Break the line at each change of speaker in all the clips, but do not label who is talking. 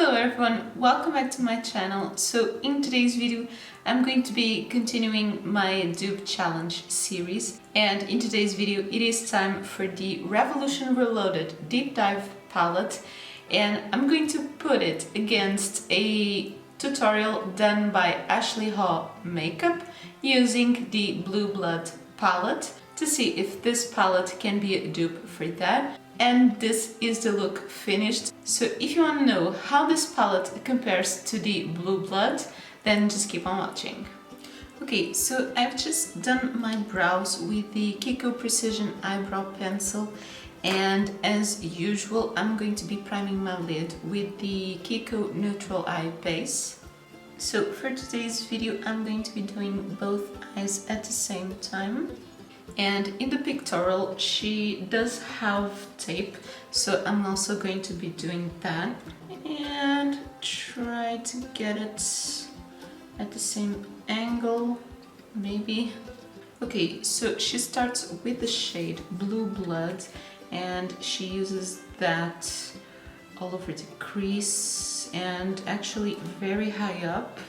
Hello everyone, welcome back to my channel. So in today's video I'm going to be continuing my dupe challenge series, and in today's video it is time for the Revolution Reloaded Deep Dive palette, and I'm going to put it against a tutorial done by Ashley Haw Makeup using the Blue Blood palette to see if this palette can be a dupe for that. And this is the look finished. So if you want to know how this palette compares to the Blue Blood, then just keep on watching. Okay, so I've just done my brows with the Kiko Precision Eyebrow Pencil, and as usual I'm going to be priming my lid with the Kiko Neutral Eye Base. So for today's video I'm going to be doing both eyes at the same time. And in the pictorial she does have tape, so I'm also going to be doing that and try to get it at the same angle, maybe. Okay, so she starts with the shade Blue Blood and she uses that all over the crease and actually very high up.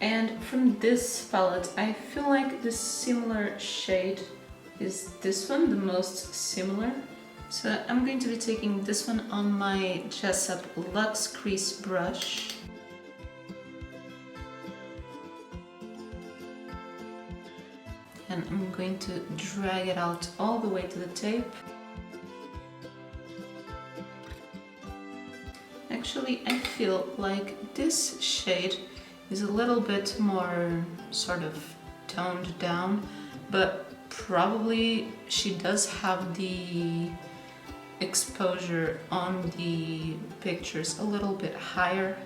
And from this palette I feel like the similar shade is this one, the most similar. So I'm going to be taking this one on my Jessup Luxe Crease brush. And I'm going to drag it out all the way to the tape. Actually, I feel like this shade is a little bit more sort of toned down, but probably she does have the exposure on the pictures a little bit higher.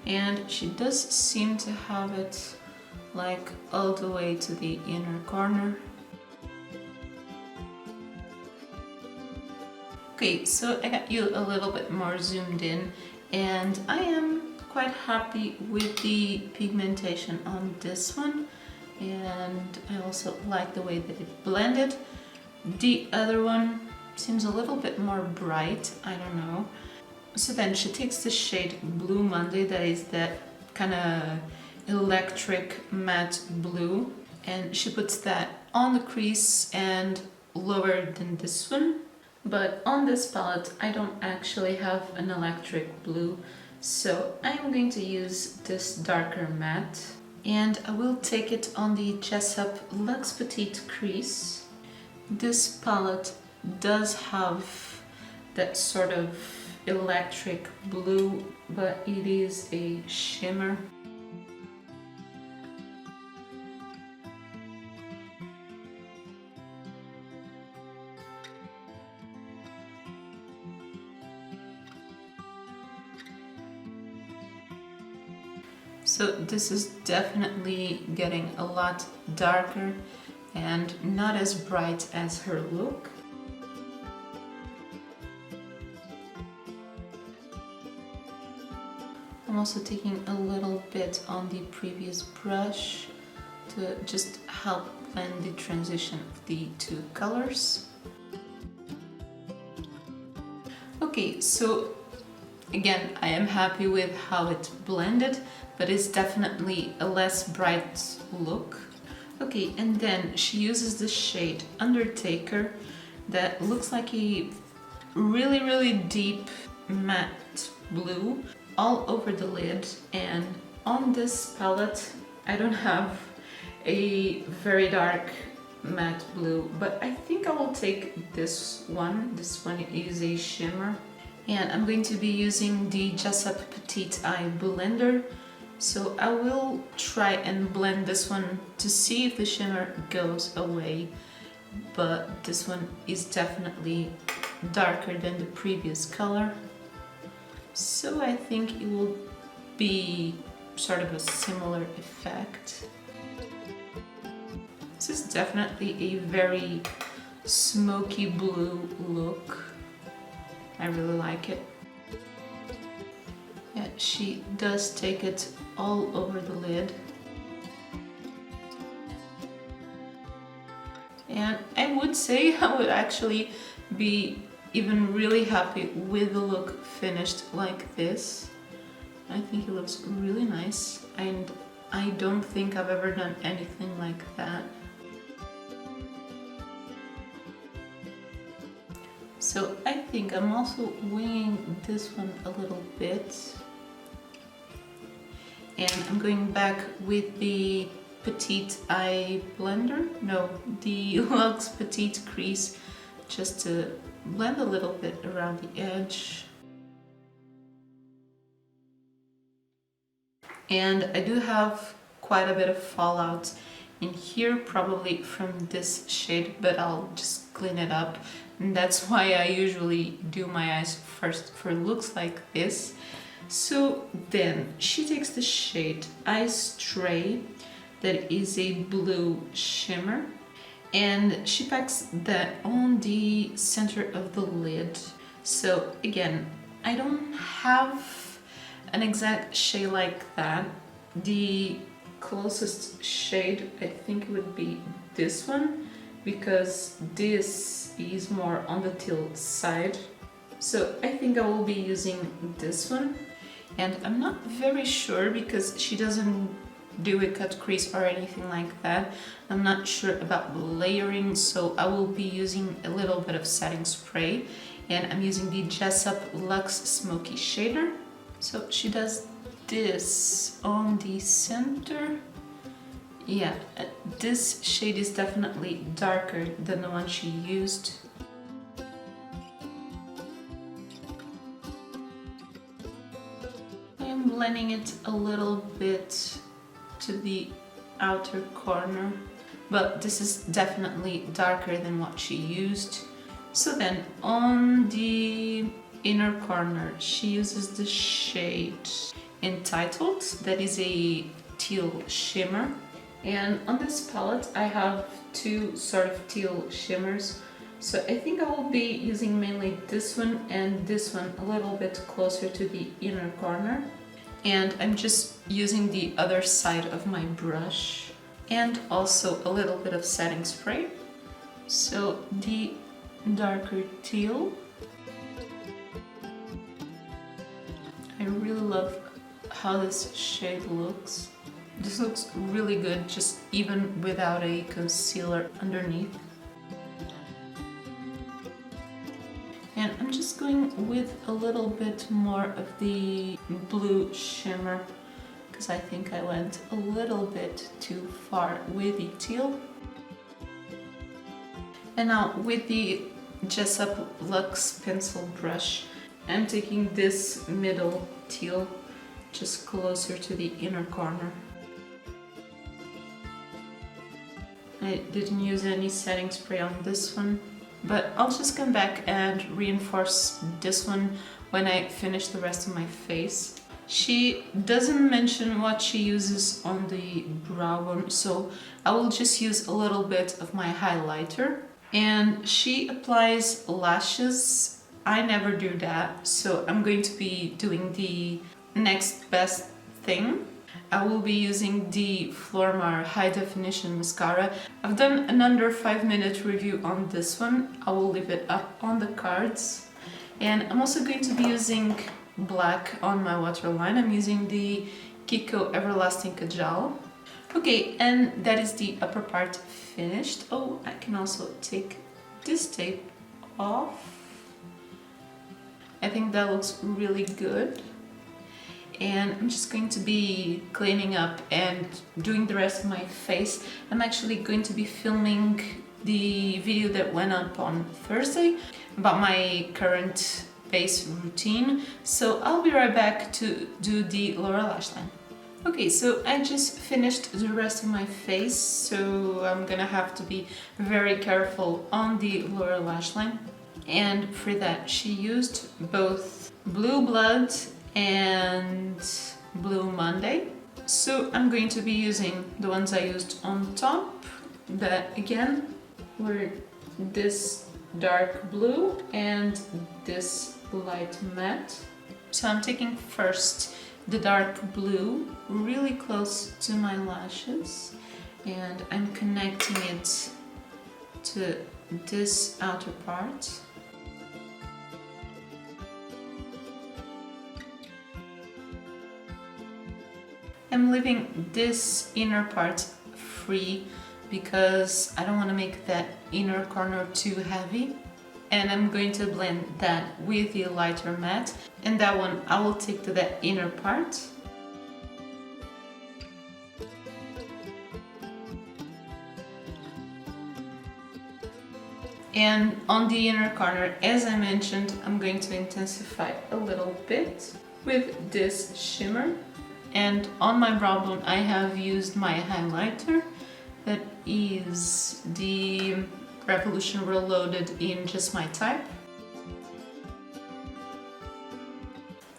And she does seem to have it like all the way to the inner corner. Okay, so I got you a little bit more zoomed in, and I am quite happy with the pigmentation on this one, and I also like the way that it blended. The other one seems a little bit more bright, I don't know. So then she takes the shade Blue Monday, that is that kind of electric matte blue, and she puts that on the crease and lower than this one. But on this palette I don't actually have an electric blue, so I'm going to use this darker matte, and I will take it on the Jessup Luxe Petite crease. This palette does have that sort of electric blue, but it is a shimmer. So this is definitely getting a lot darker and not as bright as her look. I'm also taking a little bit on the previous brush to just help blend the transition of the two colors. Okay, so again, I am happy with how it blended, but it's definitely a less bright look. Okay, and then she uses the shade Undertaker that looks like a really deep matte blue all over the lid. And on this palette I don't have a very dark matte blue, but I think I will take this one. This one is a shimmer. And I'm going to be using the Jessup Petite Eye Blender, so I will try and blend this one to see if the shimmer goes away, but this one is definitely darker than the previous color, so I think it will be sort of a similar effect. This is definitely a very smoky blue look. I really like it. Yeah, she does take it all over the lid. And I would say I would actually be even really happy with the look finished like this. I think it looks really nice, and I don't think I've ever done anything like that. So I think I'm also winging this one a little bit. And I'm going back with the Petite Eye Blender, no, the Luxe Petite Crease, just to blend a little bit around the edge. And I do have quite a bit of fallout in here, probably from this shade, but I'll just clean it up. And that's why I usually do my eyes first for looks like this. So then she takes the shade Ice Stray, that is a blue shimmer, and she packs that on the center of the lid. So again, I don't have an exact shade like that. The closest shade I think would be this one, because this is more on the teal side. So I think I will be using this one. And I'm not very sure because she doesn't do a cut crease or anything like that. I'm not sure about layering, so I will be using a little bit of setting spray, and I'm using the Jessup Luxe Smoky Shader. So she does this on the center. Yeah, this shade is definitely darker than the one she used. I'm blending it a little bit to the outer corner, but this is definitely darker than what she used. So then on the inner corner she uses the shade Entitled, that is a teal shimmer, and on this palette I have two sort of teal shimmers, so I think I will be using mainly this one and this one a little bit closer to the inner corner. And I'm just using the other side of my brush, and also a little bit of setting spray. So the darker teal. I really love how this shade looks. This looks really good, just even without a concealer underneath. And I'm just going with a little bit more of the blue shimmer, because I think I went a little bit too far with the teal. And now with the Jessup Luxe pencil brush, I'm taking this middle teal just closer to the inner corner. I didn't use any setting spray on this one, but I'll just come back and reinforce this one when I finish the rest of my face. She doesn't mention what she uses on the brow bone, so I will just use a little bit of my highlighter. And she applies lashes. I never do that, so I'm going to be doing the next best thing. I will be using the Flormar High Definition Mascara. I've done an under 5-minute review on this one. I will leave it up on the cards. And I'm also going to be using black on my waterline. I'm using the Kiko Everlasting Kajal. Okay, and that is the upper part finished. Oh, I can also take this tape off. I think that looks really good. And I'm just going to be cleaning up and doing the rest of my face. I'm actually going to be filming the video that went up on Thursday about my current face routine, so I'll be right back to do the lower lash line. Okay, so I just finished the rest of my face, so I'm gonna have to be very careful on the lower lash line. And for that she used both Blue Blood and Blue Monday. So I'm going to be using the ones I used on top, that again were this dark blue and this light matte. So I'm taking first the dark blue really close to my lashes, and I'm connecting it to this outer part. I'm leaving this inner part free because I don't want to make that inner corner too heavy. And I'm going to blend that with the lighter matte. And that one I will take to that inner part. And on the inner corner, as I mentioned, I'm going to intensify a little bit with this shimmer. And on my brow bone, I have used my highlighter that is the Revolution Reloaded in Just My Type.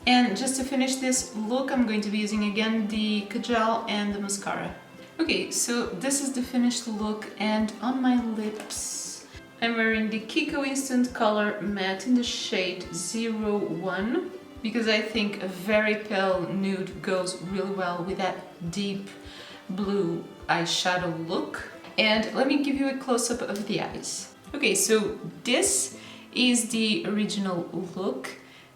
And just to finish this look, I'm going to be using again the Kajal and the mascara. Okay, so this is the finished look, and on my lips, I'm wearing the Kiko Instant Color Matte in the shade 01 because I think a very pale nude goes really well with that deep blue eyeshadow look. And let me give you a close-up of the eyes. Okay, so this is the original look,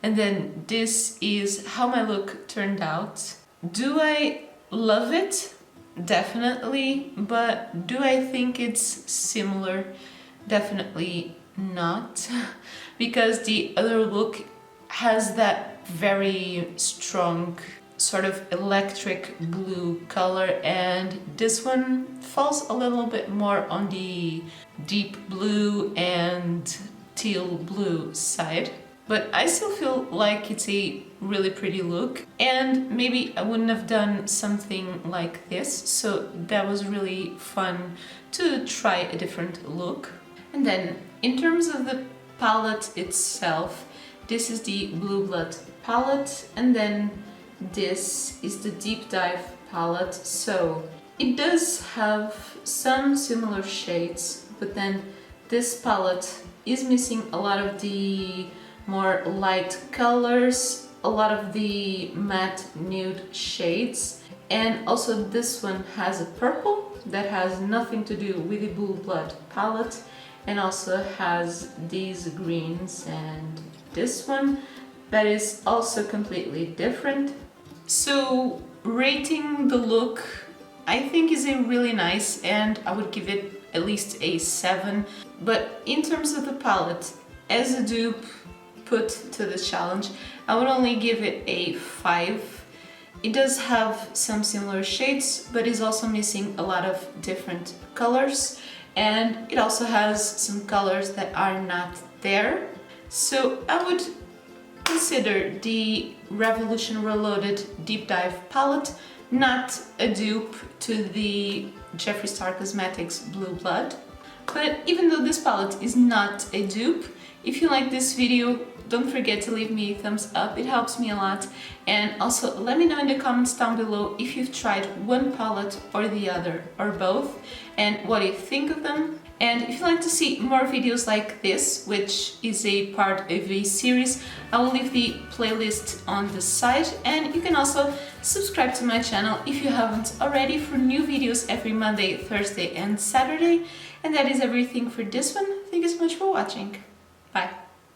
and then this is how my look turned out. Do I love it? Definitely, but do I think it's similar? Definitely not, because the other look has that very strong sort of electric blue color, and this one falls a little bit more on the deep blue and teal blue side. But I still feel like it's a really pretty look, and maybe I wouldn't have done something like this, so that was really fun to try a different look. And then in terms of the palette itself, this is the Blue Blood palette, and then this is the Deep Dive palette. So it does have some similar shades, but then this palette is missing a lot of the more light colors, a lot of the matte nude shades, and also this one has a purple that has nothing to do with the Blue Blood palette, and also has these greens and this one that is also completely different. So rating the look, I think is a really nice, and I would give it at least a 7. But in terms of the palette, as a dupe put to the challenge, I would only give it a 5. It does have some similar shades, but is also missing a lot of different colors, and it also has some colors that are not there. So I would consider the Revolution Reloaded Deep Dive palette not a dupe to the Jeffree Star Cosmetics Blue Blood. But even though this palette is not a dupe, if you like this video, don't forget to leave me a thumbs up, it helps me a lot. And also let me know in the comments down below if you've tried one palette or the other, or both, and what you think of them. And if you'd like to see more videos like this, which is a part of a series, I will leave the playlist on the side, and you can also subscribe to my channel if you haven't already for new videos every Monday, Thursday and Saturday. And that is everything for this one. Thank you so much for watching. Bye!